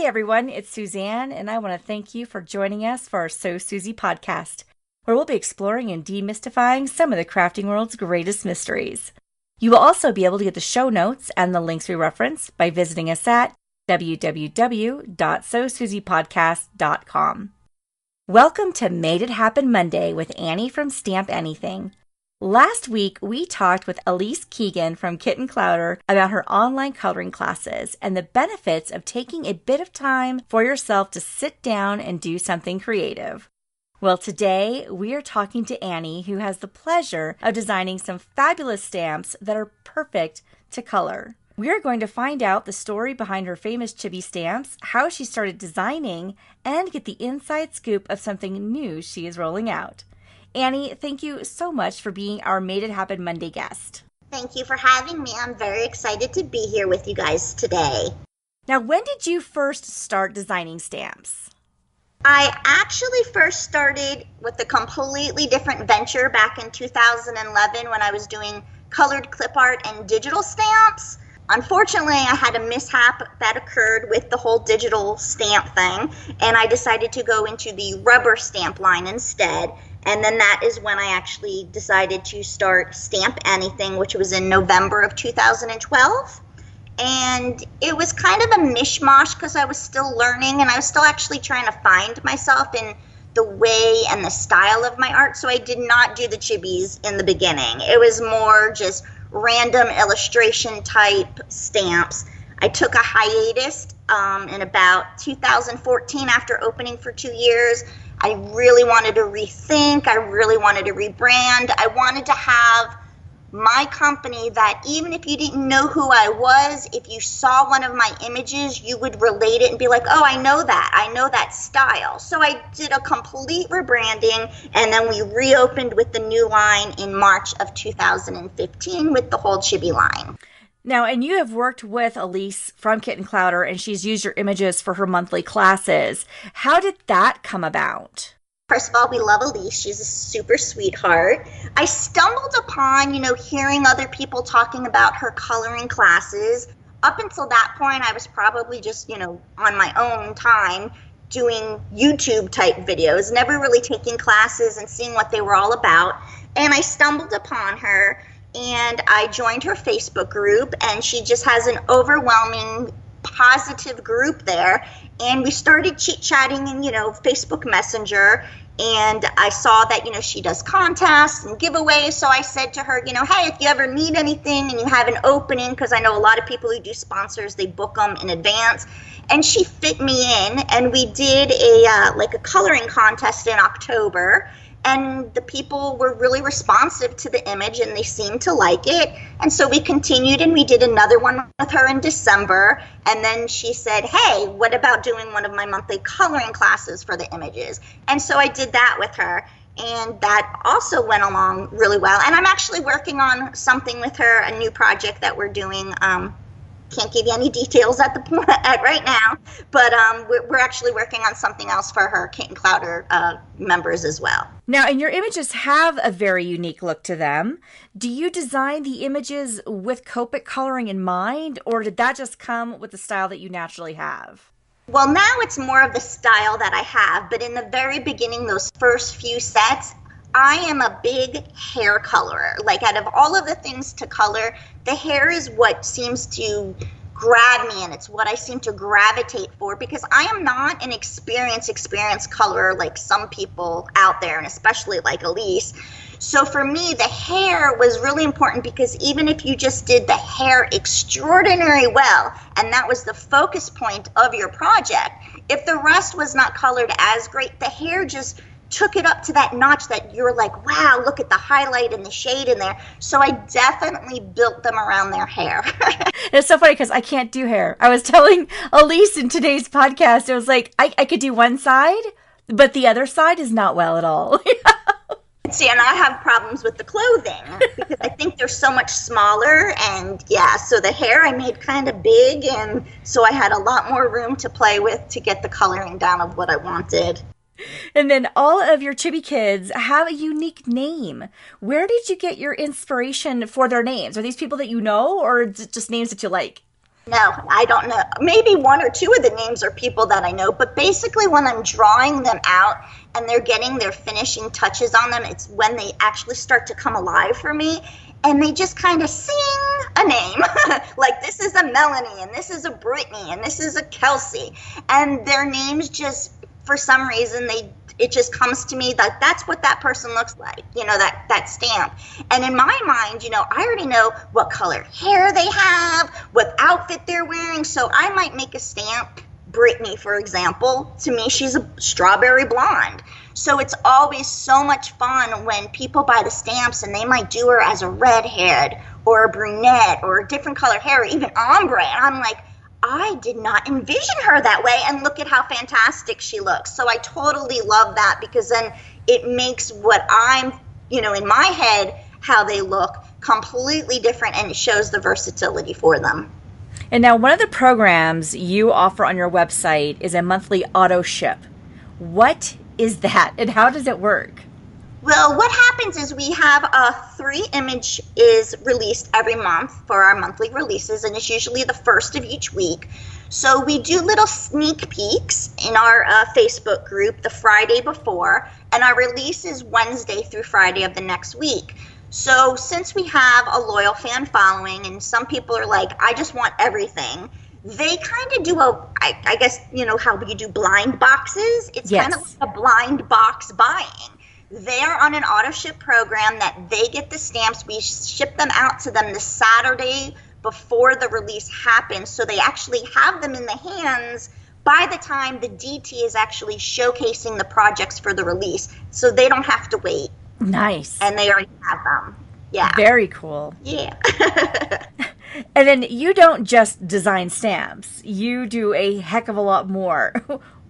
everyone, it's Suzanne, and I want to thank you for joining us for our So Suzy podcast, where we'll be exploring and demystifying some of the crafting world's greatest mysteries. You will also be able to get the show notes and the links we reference by visiting us at www.sosuzypodcast.com. Welcome to Made It Happen Monday with Annie from Stamp AnnieThing. Last week, we talked with Elise Keegan from Kitten Clowder about her online coloring classes and the benefits of taking a bit of time for yourself to sit down and do something creative. Well, today we are talking to Annie, who has the pleasure of designing some fabulous stamps that are perfect to color. We are going to find out the story behind her famous Chibi stamps, how she started designing, and get the inside scoop of something new she is rolling out. Annie, thank you so much for being our Made It Happen Monday guest. Thank you for having me. I'm very excited to be here with you guys today. Now, when did you first start designing stamps? I actually first started with a completely different venture back in 2011 when I was doing colored clip art and digital stamps. Unfortunately, I had a mishap that occurred with the whole digital stamp thing, and I decided to go into the rubber stamp line instead. And then that is when I actually decided to start Stamp AnnieThing, which was in November of 2012. And it was kind of a mishmash because I was still learning and I was still actually trying to find myself in the way and the style of my art. So I did not do the chibis in the beginning. It was more just random illustration type stamps. I took a hiatus in about 2014 after opening for 2 years. I really wanted to rethink. I really wanted to rebrand. I wanted to have my company that even if you didn't know who I was, if you saw one of my images, you would relate it and be like, oh, I know that style. So I did a complete rebranding, and then we reopened with the new line in March of 2015 with the whole Chibi line. Now, and you have worked with Elise from Kitten Clowder, and she's used your images for her monthly classes. How did that come about? First of all, we love Elise. She's a super sweetheart. I stumbled upon, hearing other people talking about her coloring classes. Up until that point, I was probably just, on my own time doing YouTube type videos, never really taking classes and seeing what they were all about. And I stumbled upon her. And I joined her Facebook group, and she just has an overwhelming positive group there. And we started chit-chatting in, Facebook Messenger. And I saw that, she does contests and giveaways. So I said to her, hey, if you ever need anything and you have an opening, because I know a lot of people who do sponsors, they book them in advance. And she fit me in, and we did a coloring contest in October. And the people were really responsive to the image, and they seemed to like it. And so we continued, and we did another one with her in December. And then she said, hey, what about doing one of my monthly coloring classes for the images? And so I did that with her. And that also went along really well. And I'm actually working on something with her, a new project that we're doing. Can't give you any details at the point right now, but we're actually working on something else for her Kitten Clowder members as well. Now, and your images have a very unique look to them. Do you design the images with Copic coloring in mind, or did that just come with the style that you naturally have? Well, now it's more of the style that I have, but in the very beginning, those first few sets, I am a big hair colorer. Like, out of all of the things to color, the hair is what seems to grab me, and it's what I seem to gravitate for, because I am not an experienced colorer like some people out there, and especially like Elise. So for me, the hair was really important, because even if you just did the hair extraordinarily well, and that was the focus point of your project, if the rest was not colored as great, the hair just took it up to that notch that you're like, wow, look at the highlight and the shade in there. So I definitely built them around their hair. It's so funny because I can't do hair. I was telling Elise in today's podcast, it was like, I could do one side, but the other side is not well at all. See, and I have problems with the clothing because I think they're so much smaller, and so the hair I made kind of big, and so I had a lot more room to play with to get the coloring down of what I wanted. And then all of your Chibi kids have a unique name. Where did you get your inspiration for their names? Are these people that you know, or is it just names that you like? No, I don't know. Maybe one or two of the names are people that I know, but basically when I'm drawing them out and they're getting their finishing touches on them, it's when they actually start to come alive for me. And they just kind of sing a name. Like, this is a Melanie, and this is a Brittany, and this is a Kelsey. And their names just, for some reason, it just comes to me that that's what that person looks like, that stamp. And in my mind, I already know what color hair they have, what outfit they're wearing. So I might make a stamp, Brittany, for example. To me, she's a strawberry blonde. So it's always so much fun when people buy the stamps and they might do her as a redhead or a brunette or a different color hair or even ombre. And I'm like, I did not envision her that way, and look at how fantastic she looks. So I totally love that, because then it makes what I'm, in my head, how they look completely different, and it shows the versatility for them. And now one of the programs you offer on your website is a monthly auto ship. What is that, and how does it work? Well, what happens is we have a 3-image is released every month for our monthly releases, and it's usually the first of each week. So we do little sneak peeks in our Facebook group the Friday before, and our release is Wednesday through Friday of the next week. So since we have a loyal fan following, and some people are like, I just want everything, they kind of do I guess, how you do blind boxes? It's Yes. kind of like a blind box buying. They're on an auto ship program that they get the stamps. We ship them out to them the Saturday before the release happens. So they actually have them in the hands by the time the DT is actually showcasing the projects for the release. So they don't have to wait. Nice. And they already have them. Yeah. Very cool. Yeah. And then you don't just design stamps. You do a heck of a lot more.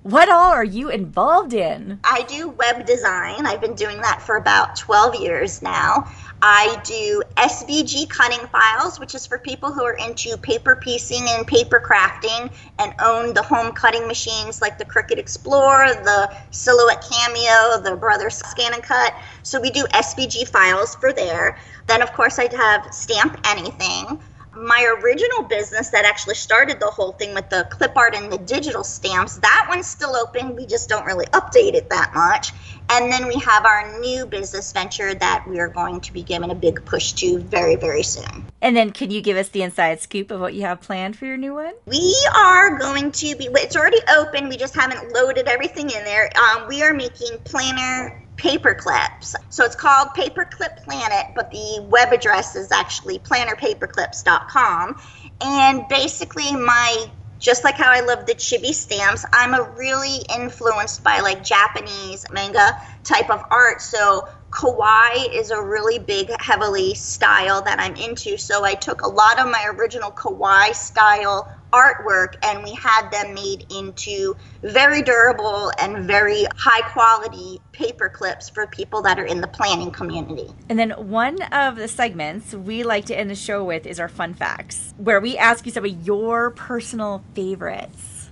What all are you involved in? I do web design. I've been doing that for about 12 years now. I do SVG cutting files, which is for people who are into paper piecing and paper crafting and own the home cutting machines like the Cricut Explorer, the Silhouette Cameo, the Brothers Scan and Cut. So we do SVG files for there. Then, of course, I have Stamp AnnieThing. My original business that actually started the whole thing with the clip art and the digital stamps, that one's still open. We just don't really update it that much. And then we have our new business venture that we are going to be giving a big push to very, very soon. And then can you give us the inside scoop of what you have planned for your new one? We are going to be, it's already open, we just haven't loaded everything in there. We are making planner paper clips. So it's called Paperclip Planet, but the web address is actually plannerpaperclips.com. And basically just like how I love the chibi stamps, I'm really influenced by like Japanese manga type of art. So kawaii is a really big, heavily style that I'm into. So I took a lot of my original kawaii style artwork and we had them made into very durable and very high quality paper clips for people that are in the planning community. And then one of the segments we like to end the show with is our fun facts, where we ask you some of your personal favorites.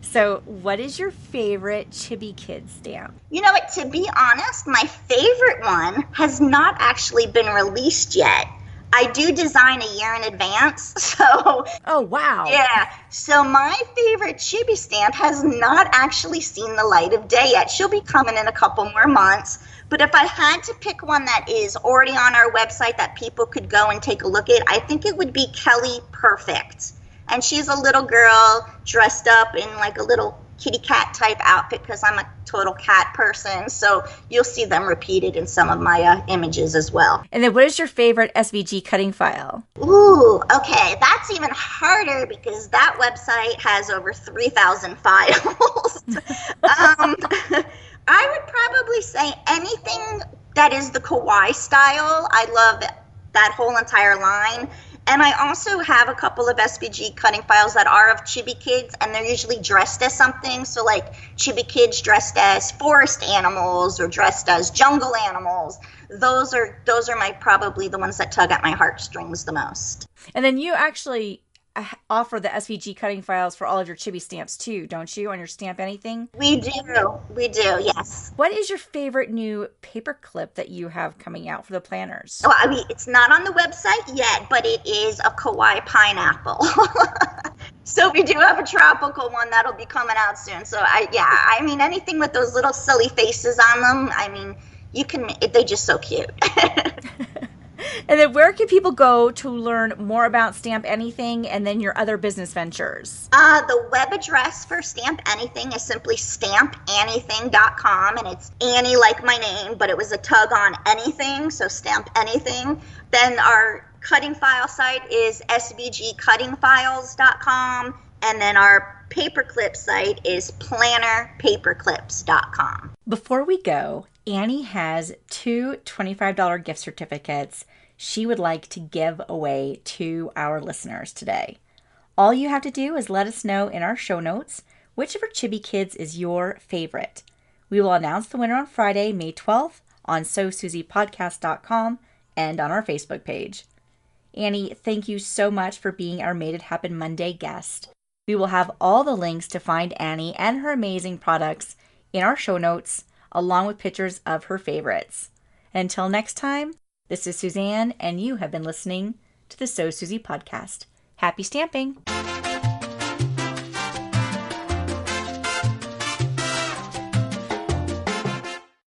So what is your favorite Chibi Kid stamp? You know what, to be honest, my favorite one has not actually been released yet. I do design a year in advance, so... Oh, wow. Yeah, so my favorite Chibi stamp has not actually seen the light of day yet. She'll be coming in a couple more months. But if I had to pick one that is already on our website that people could go and take a look at, I think it would be Kelly Perfect. And she's a little girl dressed up in like a little kitty cat type outfit because I'm a total cat person. So you'll see them repeated in some of my images as well. And then what is your favorite SVG cutting file? Ooh, okay. That's even harder because that website has over 3,000 files. I would probably say anything that is the kawaii style. I love that whole entire line. And I also have a couple of SVG cutting files that are of Chibi Kids, and they're usually dressed as something. So like Chibi Kids dressed as forest animals or dressed as jungle animals. Those are my probably the ones that tug at my heartstrings the most. And then you actually offer the SVG cutting files for all of your Chibi stamps too, don't you, on your Stamp AnnieThing? We do, yes. What is your favorite new paper clip that you have coming out for the planners? Well, I mean, it's not on the website yet, but it is a kawaii pineapple. So we do have a tropical one that'll be coming out soon. So I mean, anything with those little silly faces on them, I mean, they're just so cute. And then where can people go to learn more about Stamp AnnieThing and then your other business ventures? The web address for Stamp AnnieThing is simply stampanniething.com, and it's Annie like my name, but it was a tug on anything, so Stamp AnnieThing. Then our cutting file site is svgcuttingfiles.com, and then our paperclip site is plannerpaperclips.com. Before we go, Annie has 2 $25 gift certificates she would like to give away to our listeners today. All you have to do is let us know in our show notes which of our Chibi kids is your favorite. We will announce the winner on Friday, May 12th on SoSuzyPodcast.com and on our Facebook page. Annie, thank you so much for being our Made It Happen Monday guest. We will have all the links to find Annie and her amazing products in our show notes, along with pictures of her favorites. Until next time, this is Suzanne, and you have been listening to the So Suzy podcast. Happy stamping!